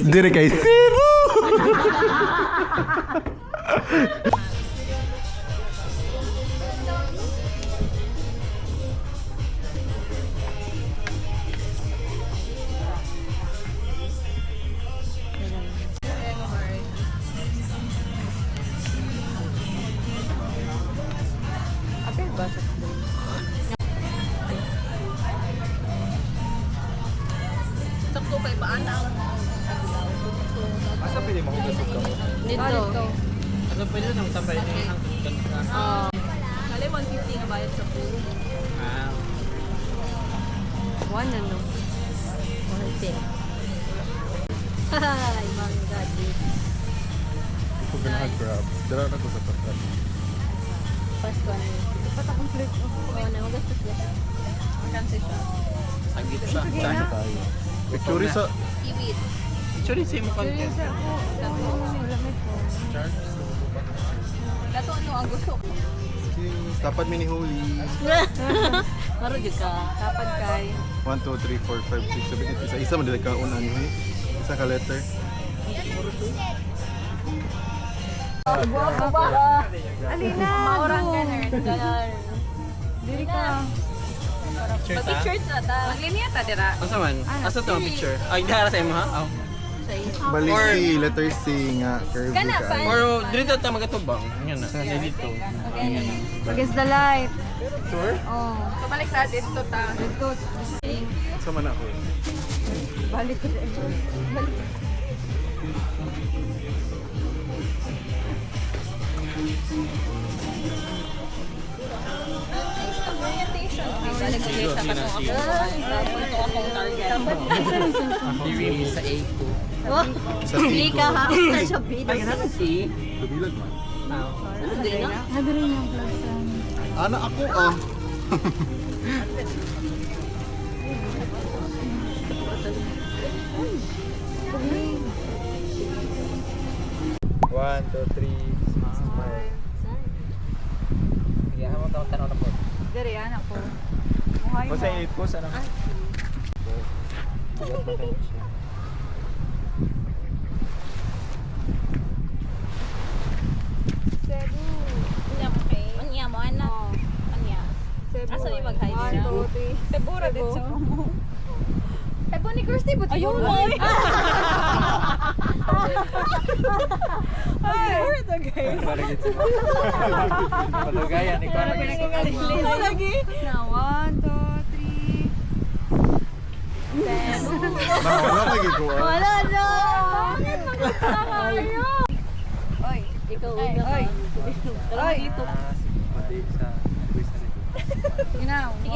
Dire kay Cebu. Apel ba sa sakto kay paana ang Asa pili mo ko ka? dito. Ano pwede nang tapay ni ang ganda. Kali 150 nga bayad sa pool. Ah. One ano. 110. Hi, mga gadget. Ito ganahan grab. Dara na ko sa pagkat. First one. Ipat akong flirt. Oo na, magastos yan. Cancel siya. Sagit siya. Saan tayo? Picture sa Iwit. Actually, same content. Kato ano ang gusto ko. Tapad mini holy. Maro jud ka. Kapag kay 1 2 3 4 5 6 7 8 isa man dili ka una ni hoy. Isa ka letter. Alina, maurang ka nerd. Dili ka. Pag-picture na ta. Maglinya ta dira. Asa man? Asa to ang picture? Ay, dahara sa imo ha? Aw. Bali C, letter C nga curve Kana ka. pa. Or dito ta magatubang. Yan na. Dito. Against the light. Sure? Oh. Pabalik natin to ta. Dito. Sa man ako. Balik ko. Balik. Orientation. Balik ko sa katong ako. Ito akong target. Diri mo sa A2. Sa Hindi ka ha. Sa Ay, video. ganun si. Kabilag man. Hindi na. Ana ako ah. One, two, three, smile. Kaya mo taon tanong na po. Dari anak ko. Buhay mo. Basta i post ano? Cebu. Anya mo anak. Anya. Cebu. Asa ni mag-hide siya? Cebu ra dito. Cebu ni Kirsty but ayun mo. Cebu ra to guys. Patugayan ni Para pinagkakalili. Lagi. Na 1 2 3. Cebu. Wala lagi ko ah. Wala na. Bakit magkasama kayo? Oy, ikaw una ka. Oy, dito. Pati sa quiz na nito. Sige na. 1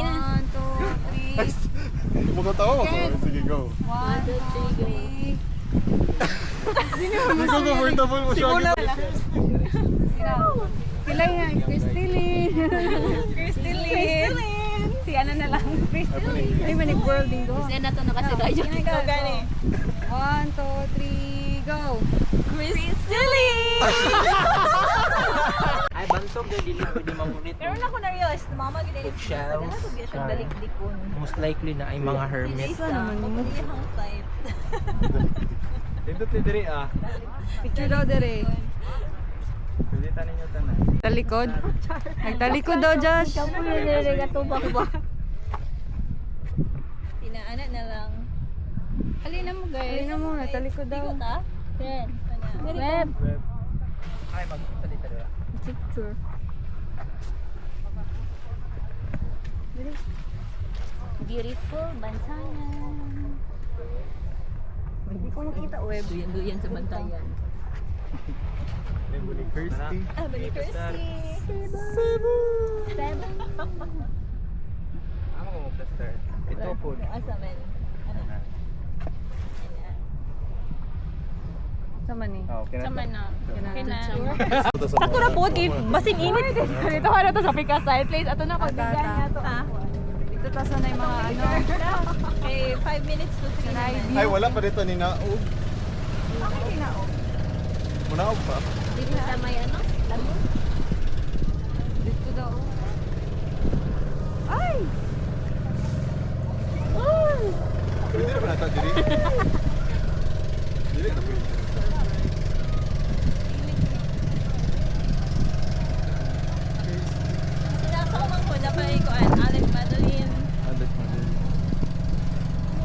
2 3. Mo ko tawo ko. Sige go. 1 2 3. Hindi ko comfortable mo siya. Sila yan, Crystalline. Crystalline. Si ano na lang, Crystalline. Ay, manig-world din go. Kasi na to na kasi tayo. Ikaw gani. 1 2 3, go. Crystalline! Ay, bantog na dili pwede mamunit. Pero na ko na-realize, mama ginilip siya. Bookshelves. Sana to siya siyang dalikdikon. Most likely na ay mga hermit. Isa naman mo. Pagkakihang type. Dito ti diri ah. Picture daw dere. Pwede tanin niyo tanan. Talikod? Nagtalikod daw, Josh. Kamu na nire-gatubak ba? Inaana na lang. Halina mo, guys. Halina mo, nagtalikod daw. Ikot, ha? Yan. Web. Ay, magpunta dito rin. Picture. Beautiful bantayan. Hindi ko makita, web. Yan sa bantayan. Bali Kirsty. Ah, bali Kirsty. Cebu. Cebu. Amo mo plaster. Ito po. Asa men? Ano? Sama ni. Oh, okay na. Sama na. Kina. Ito sa Ato na po, basin init. Dito ka na to sa Pika Side Place. Ato na, pagbigyan niya to. Dito ta sa na yung mga ano. Okay, 5 minutes to 3 naman. Ay, wala pa dito ni Naog. Bakit hinaog? Munaog pa. Dito sa may ano? Lamon? Dito daw. Ay! Ay! Pwede na ba nata diri? Dili na pwede. Sinasa ko mang kuna pa ikuan, Alec Madeline. Alex Madrid.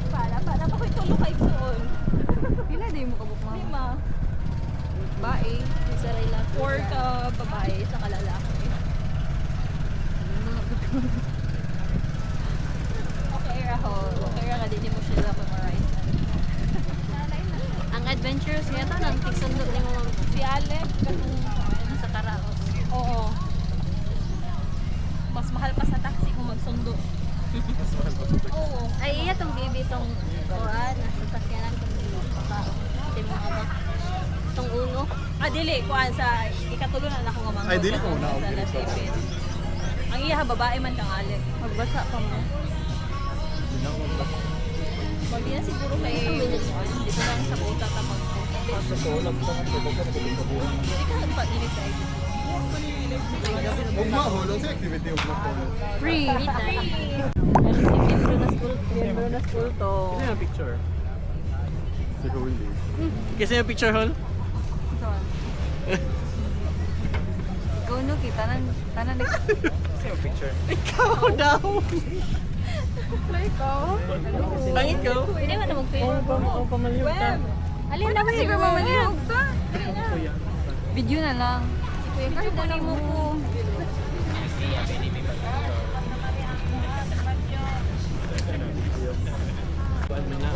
Para pa ko'y tulong kay Suon. Pila di mo kabuk mama? 5. Bae. Saray lang. 4 ka babae sa kalalaki. Okay ra ho. Okay ra ka, di mo sila memorize. Ang adventurous nga to, nang tigsundo ni mo Si Alec, kanong sa karaos. oo. Mas mahal pa sa taxi kung magsundo. Mas mahal pa sa taxi. Oo. Ay, iya tong bibi tong kuan, nasa sakyanan tong tao. Kasi mo ama. Tong uno. Ah, dili. Kuan sa ikatulo na ako nga manggo. Ay, dili ko na, Sa okay. nasipin. Ang iya babae man kang Alec. Magbasa pa mo. Hindi na ako maglako. Pag di na siguro kay kuan, dito lang sa buta ka mag-focus. Sa ulam sa mga tulog ka sa buwan. Dili ka nagpa-init ay. Ugma ho, lang sa activity ugma ko. Free. Miyembro na school. Miyembro na school to. Kasi yung picture. Si Willie. Kasi yung picture hall? Saan? Ikaw no, kita tanan Kasi yung picture. Ikaw daw. Ikaw? Ang ikaw? Pwede man na mag-film. Ang pamaliyog ka. Alin na kasi siguro mamalihog ka. Kuya. Video na lang. Kuya, kasi dali mo ko. Kuan mo na.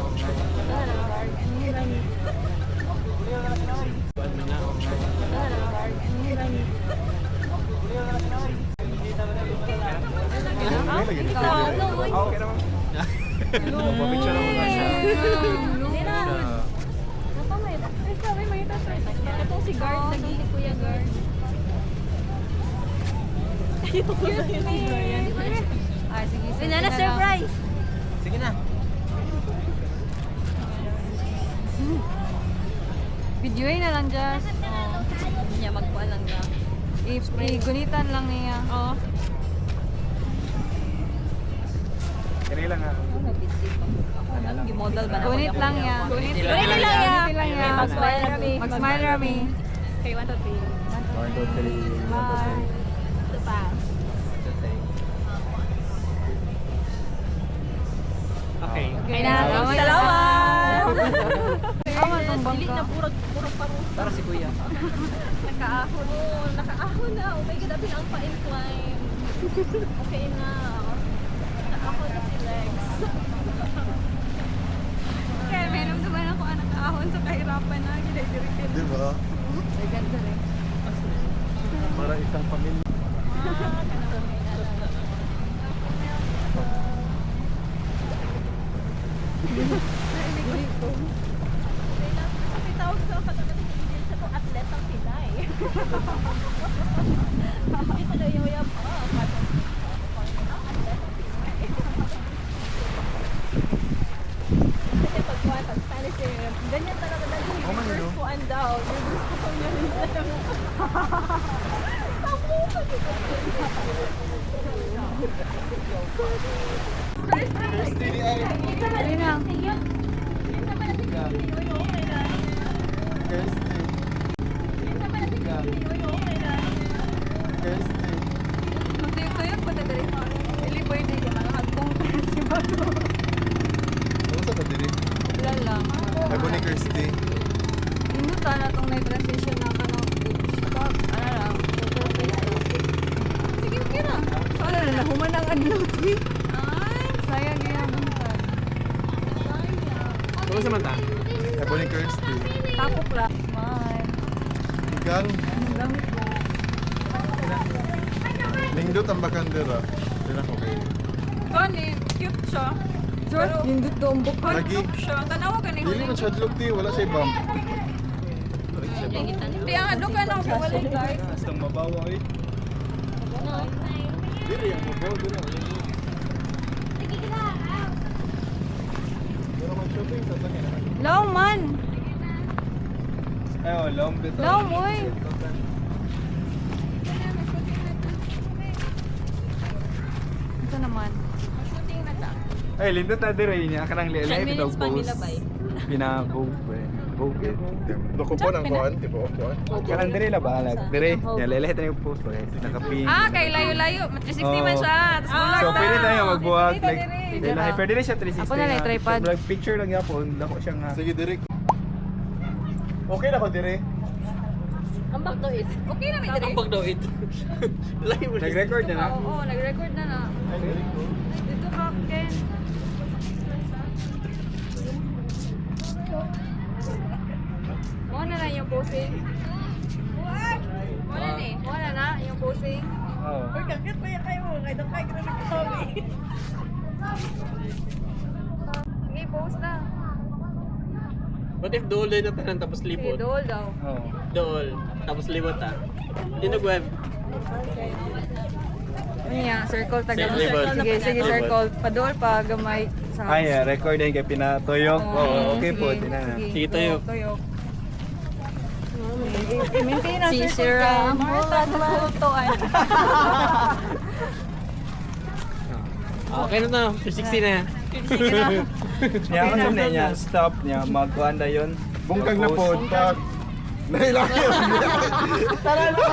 Kuan mo na. Ikaw ano? Okay naman. Papicture mo na siya. Itong si Guard lagi. Si Kuya Guard. Ay, sige. Uy, nana, surprise! Sige na. Videoin na lang, Jess. Niya magkuan lang na. I-gunitan lang niya. Oo. Kaya lang nga. Gimodel ba na? Gunit lang ya. Gunit lang lang ya. ya. Gunit lang ya. Mag-smile rami. Mag-smile rami. Okay, 1, 2, 3. 1, 2, 3. Bye. Ito pa. Okay. Okay na. Salamat. Salamat. Salamat ang Dili na bangka. puro parusa. Para si Kuya. Nakaahon. Nakaahon na. Oh my God, dati ang pa-incline. Okay na. Nakaahon na si Lex. Kaya may namdaman ako ang nakaahon sa kahirapan na. Gila-diritin. Di ba? Ay, ganda rin. Para isang pamilya. Kasi tawag sa katagaling sa to atletang Pinay. Isa daw yung yab. Kasi pag Spanish yung ganyan talaga na yung Oh, man, no? reverse kuan daw. Reverse ko yung minsan. Tapo kasi Dali na. Magtuyok-tuyok pa na dali. Ili pwede ka mga hagkong si Bato. Ano sa kadiri? Wala lang. Ako ni Kirsty. Inuta na itong na-transition na ka no. Stop. Ano lang. Photo face lang. Sige, okay na. So, ano na, nahuman ang adlaw. Ay, sayang yung buntan. Kung sa mata? Ako ni Kirsty. Tapok lang. Smile. Ikan, Ang gamit ko. nindot ang bakandera. Di na ko kayo. Gani, cute siya. George, nindot doon bukod. Lagi. Siya, tanawa ka ni Dili man siya adlok ti, wala siya bump. Di ang adlo ka nang kawalay guys. Basta mabawa eh. Dili ang mabawa, dili ang Pero mag-shopping sa takin. Long man. Ay, oh, long bit. Long, uy. Ito naman. Shooting na ta. Ay, lindot na dire niya. Kanang 10 lialay. minutes pa nila bay. Pinabog pa eh. Okay. Loko po ng kuhan, tipo kuhan. Kalang dire la ba? Dire. Ya lele tayo post ko. Nakaping. Kay layo-layo. 360 man siya. Tapos bulag So na. pwede tayo magbuhat Dito, like dito. lahi pwede rin siya 360. Ako na lang, nga. tripod. So, picture lang yapon, dako siya nga. Sige, direk. Okay na ko dire. Ang back daw is. Okay na may dire. daw ito. Live Nag-record na na. Oo, nag-record na na. Dito ka, Ken. Mo na lang yung posing. Mo na ni. Mo na yung posing. Oo. Sige, post na. What if dool din na tanan tapos Sige, libot? dool daw. Oo. Dool. Tapos libot Tinag-web. Ano yan? Circle taga. Sige, libot. Sige, sige, Libot. circle. Padool pa gamay. Sa Ay, record din kay pinatuyok. Oo, okay po, sige, tinan na. Sige, tuyok. Tuyok. I-maintain na Si circle Sir ka. Ram. Marta, nagputuan. Okay na to. 360 na. Sige na. Niya ako sa niya, stop niya, magkuhan na yun. Bungkag na po, pag... Nailangan yun. Tara na.